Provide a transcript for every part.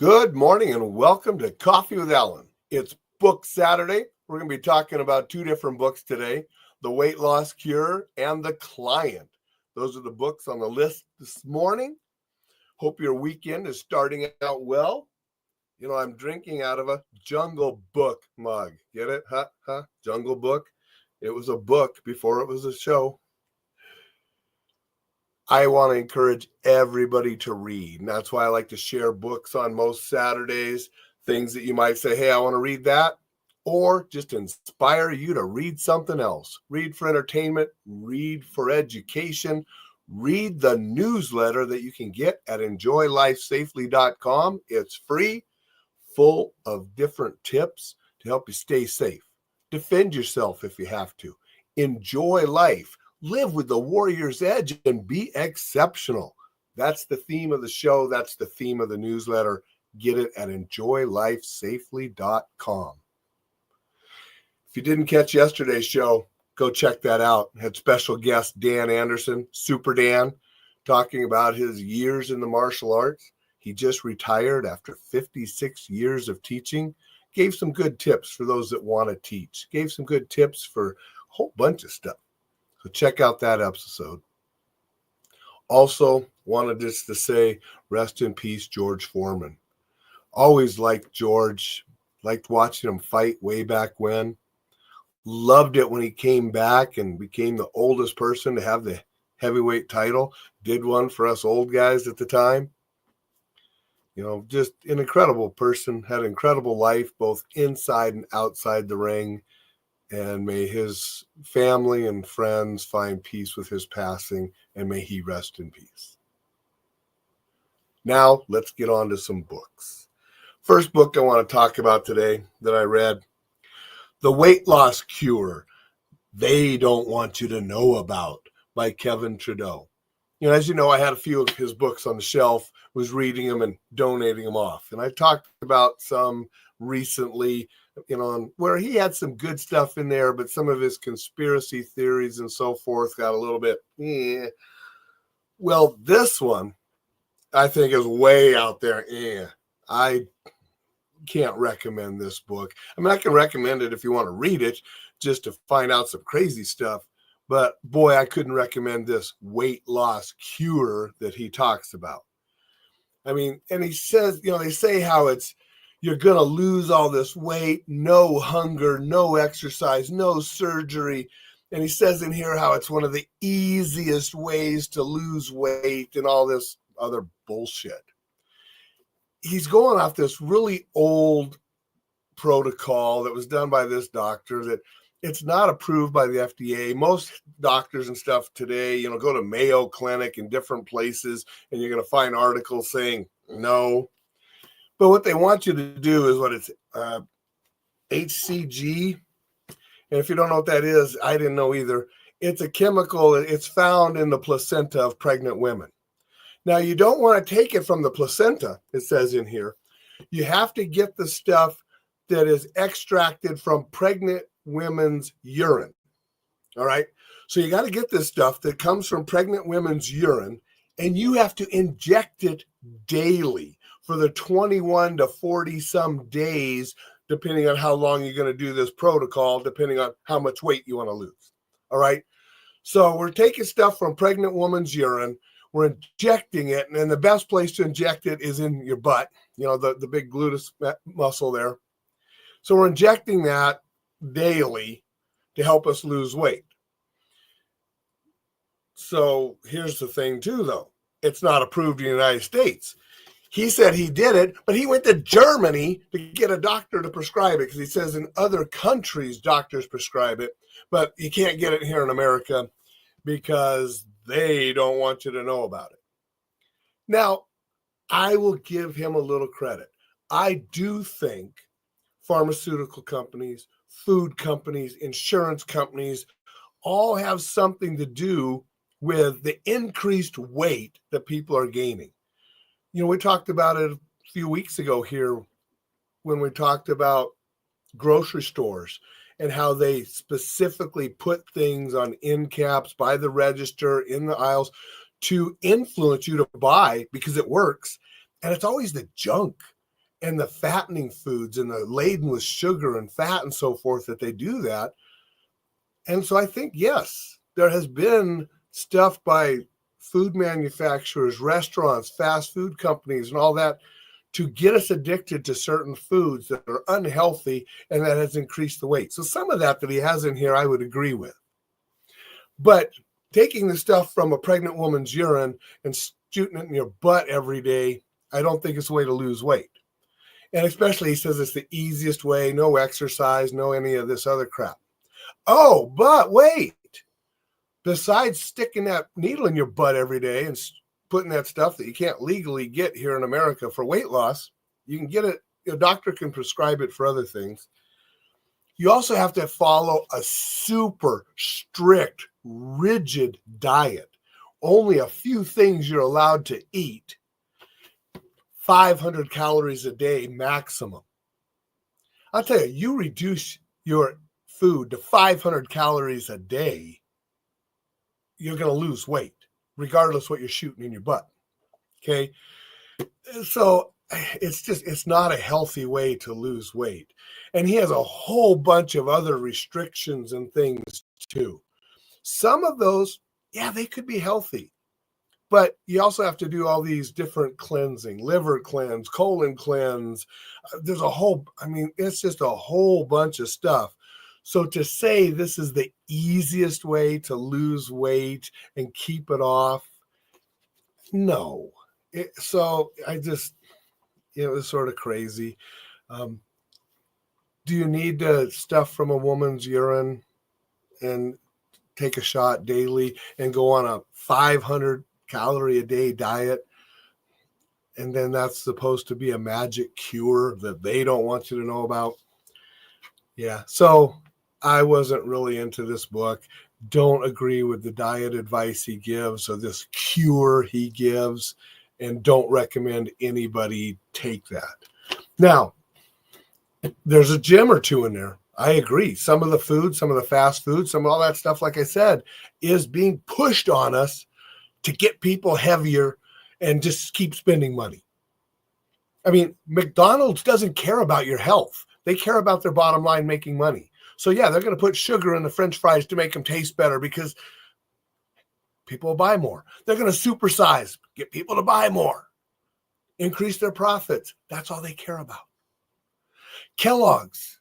Good morning and welcome to Coffee with Alain. It's Book Saturday. We're going to be talking about two different books today, The Weight Loss Cure and The Client. Those are the books on the list this morning. Hope your weekend is starting out well. You know, I'm drinking out of a Jungle Book mug. Get it? Huh? Jungle Book. It was a book before it was a show. I want to encourage everybody to read. And that's why I like to share books on most Saturdays, things that you might say, hey, I want to read that, or just inspire you to read something else. Read for entertainment, read for education, read the newsletter that you can get at enjoylifesafely.com. It's free, full of different tips to help you stay safe. Defend yourself if you have to. Enjoy life. Live with the warrior's edge and be exceptional. That's the theme of the show. That's the theme of the newsletter. Get it at enjoylifesafely.com. If you didn't catch yesterday's show, go check that out. Had special guest Dan Anderson, Super Dan, talking about his years in the martial arts. He just retired after 56 years of teaching. Gave some good tips for those that want to teach. Gave some good tips for a whole bunch of stuff. So check out that episode. Also, wanted just to say, rest in peace, George Foreman. Always liked George, liked watching him fight way back when. Loved it when he came back and became the oldest person to have the heavyweight title. Did one for us old guys at the time. You know, just an incredible person, had an incredible life, both inside and outside the ring. And may his family and friends find peace with his passing, and may he rest in peace. Now, let's get on to some books. First book I want to talk about today that I read, The Weight Loss Cure, They Don't Want You to Know About, by Kevin Trudeau. You know, as you know, I had a few of his books on the shelf, was reading them and donating them off. And I talked about some recently, you know, where he had some good stuff in there, but some of his conspiracy theories and so forth got a little bit, Well, this one, I think, is way out there. I can't recommend this book. I mean, I can recommend it if you want to read it, just to find out some crazy stuff. But boy, I couldn't recommend this weight loss cure that he talks about. I mean, and he says, you know, they say how you're going to lose all this weight, no hunger, no exercise, no surgery. And he says in here how it's one of the easiest ways to lose weight and all this other bullshit. He's going off this really old protocol that was done by this doctor that it's not approved by the FDA. Most doctors and stuff today, you know, go to Mayo Clinic and different places, and you're going to find articles saying no. But what they want you to do is what it's HCG. And if you don't know what that is, I didn't know either. It's a chemical. It's found in the placenta of pregnant women. Now, you don't want to take it from the placenta, it says in here. You have to get the stuff that is extracted from pregnant women's urine. All right. So you got to get this stuff that comes from pregnant women's urine, and you have to inject it daily for the 21 to 40 some days, depending on how long you're going to do this protocol, depending on how much weight you want to lose. All right. So we're taking stuff from pregnant woman's urine. We're injecting it. And then the best place to inject it is in your butt, you know, the big gluteus muscle there. So we're injecting that daily to help us lose weight. So here's the thing too, though. It's not approved in the United States. He said he did it, but he went to Germany to get a doctor to prescribe it because he says in other countries, doctors prescribe it, but you can't get it here in America because they don't want you to know about it. Now, I will give him a little credit. I do think pharmaceutical companies, food companies, insurance companies all have something to do with the increased weight that people are gaining. You know, we talked about it a few weeks ago here when we talked about grocery stores and how they specifically put things on end caps by the register in the aisles to influence you to buy because it works. And it's always the junk. and the fattening foods and the laden with sugar and fat and so forth that they do that. And so I think, yes, there has been stuff by food manufacturers, restaurants, fast food companies, and all that to get us addicted to certain foods that are unhealthy, and that has increased the weight. So some of that he has in here, I would agree with. But taking the stuff from a pregnant woman's urine and shooting it in your butt every day, I don't think it's a way to lose weight. And especially, he says it's the easiest way, no exercise, no any of this other crap. Oh, but wait. Besides sticking that needle in your butt every day and putting that stuff that you can't legally get here in America for weight loss, you can get it, your doctor can prescribe it for other things. You also have to follow a super strict, rigid diet. Only a few things you're allowed to eat. 500 calories a day maximum. I'll tell you, you reduce your food to 500 calories a day, you're going to lose weight, regardless what you're shooting in your butt. Okay. So it's not a healthy way to lose weight. And he has a whole bunch of other restrictions and things too. Some of those, yeah, they could be healthy, but you also have to do all these different cleansing, liver cleanse, colon cleanse. There's it's just a whole bunch of stuff. So to say this is the easiest way to lose weight and keep it off, no. So I just, it was sort of crazy. Do you need stuff from a woman's urine and take a shot daily and go on a 500 calorie a day diet? And then that's supposed to be a magic cure that they don't want you to know about. Yeah. So I wasn't really into this book. Don't agree with the diet advice he gives or this cure he gives, and don't recommend anybody take that. Now, there's a gem or two in there. I agree. Some of the food, some of the fast food, some of all that stuff, like I said, is being pushed on us to get people heavier and just keep spending money. I mean, McDonald's doesn't care about your health. They care about their bottom line, making money. So yeah, they're going to put sugar in the French fries to make them taste better because people will buy more. They're going to supersize, get people to buy more, increase their profits. That's all they care about. Kellogg's,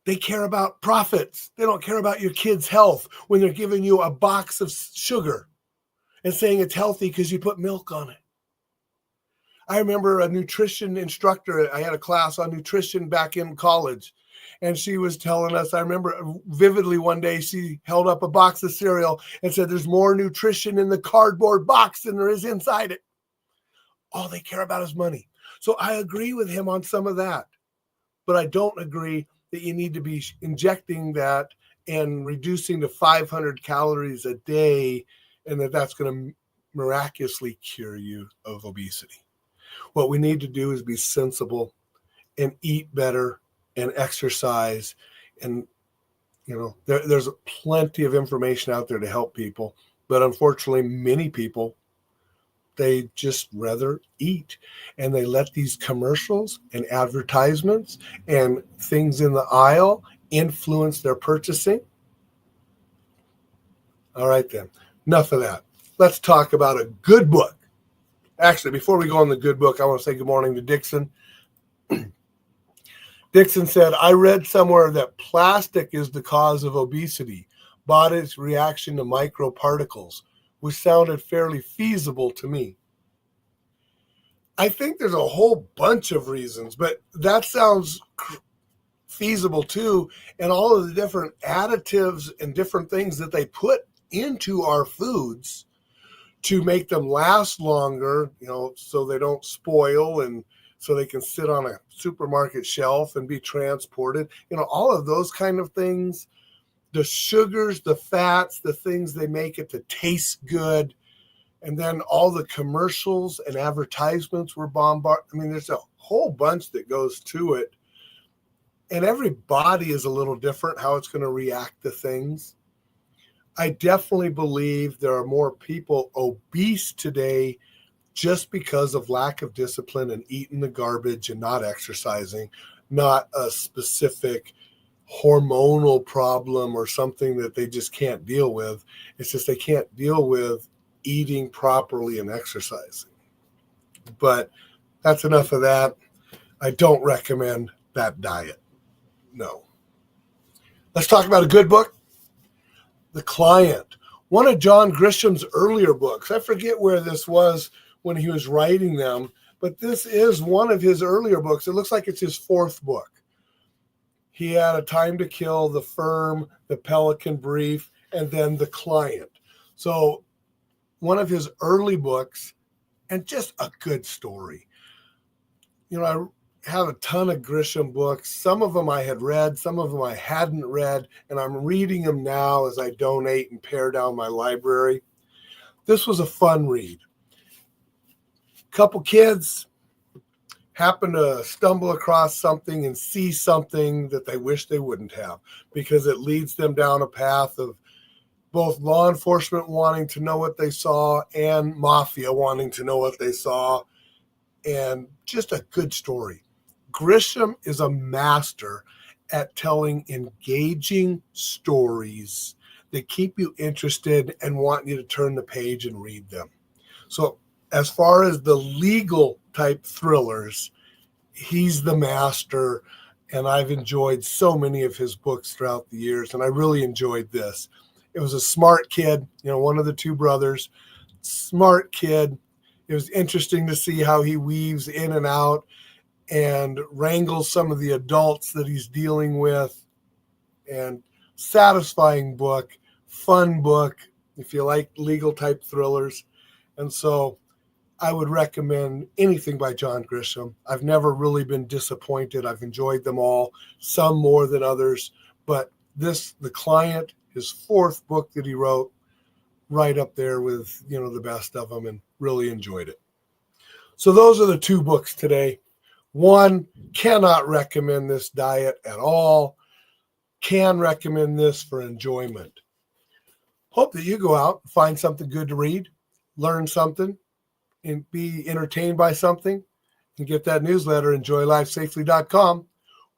they care about profits. They don't care about your kid's health when they're giving you a box of sugar and saying it's healthy because you put milk on it. I remember a nutrition instructor. I had a class on nutrition back in college, and she was telling us, I remember vividly one day, she held up a box of cereal and said, there's more nutrition in the cardboard box than there is inside it. All they care about is money. So I agree with him on some of that, but I don't agree that you need to be injecting that and reducing to 500 calories a day and that's going to miraculously cure you of obesity. What we need to do is be sensible and eat better and exercise. And, there's plenty of information out there to help people. But unfortunately, many people, they just rather eat. And they let these commercials and advertisements and things in the aisle influence their purchasing. All right, then. Enough of that. Let's talk about a good book. Actually, before we go on the good book, I want to say good morning to Dixon. Dixon said, I read somewhere that plastic is the cause of obesity, body's reaction to microparticles, which sounded fairly feasible to me. I think there's a whole bunch of reasons, but that sounds feasible too. And all of the different additives and different things that they put into our foods to make them last longer, so they don't spoil and so they can sit on a supermarket shelf and be transported. All of those kind of things, the sugars, the fats, the things they make it to taste good. And then all the commercials and advertisements were bombarded. I mean, there's a whole bunch that goes to it. And every body is a little different, how it's going to react to things. I definitely believe there are more people obese today just because of lack of discipline and eating the garbage and not exercising, not a specific hormonal problem or something that they just can't deal with. It's just they can't deal with eating properly and exercising. But that's enough of that. I don't recommend that diet. No. Let's talk about a good book. The Client. One of John Grisham's earlier books. I forget where this was when he was writing them, but this is one of his earlier books. It looks like it's his fourth book. He had A Time to Kill, The Firm, The Pelican Brief, and then The Client. So one of his early books, and just a good story. You know, I have a ton of Grisham books. Some of them I had read, some of them I hadn't read, and I'm reading them now as I donate and pare down my library. This was a fun read. Couple kids happen to stumble across something and see something that they wish they wouldn't have, because it leads them down a path of both law enforcement wanting to know what they saw and mafia wanting to know what they saw, and just a good story. Grisham is a master at telling engaging stories that keep you interested and want you to turn the page and read them. So as far as the legal type thrillers, he's the master, and I've enjoyed so many of his books throughout the years, and I really enjoyed this. It was a smart kid, one of the two brothers, smart kid. It was interesting to see how he weaves in and out and wrangles some of the adults that he's dealing with, and satisfying book, fun book, if you like legal type thrillers. And so I would recommend anything by John Grisham. I've never really been disappointed. I've enjoyed them all, some more than others. But this, The Client, his fourth book that he wrote, right up there with, the best of them, and really enjoyed it. So those are the two books today. One, cannot recommend this diet at all. Can recommend this for enjoyment. Hope that you go out and find something good to read, learn something, and be entertained by something, and get that newsletter, enjoylifesafely.com.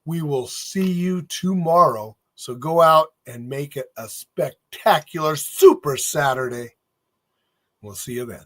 We will see you tomorrow. So go out and make it a spectacular Super Saturday. We'll see you then.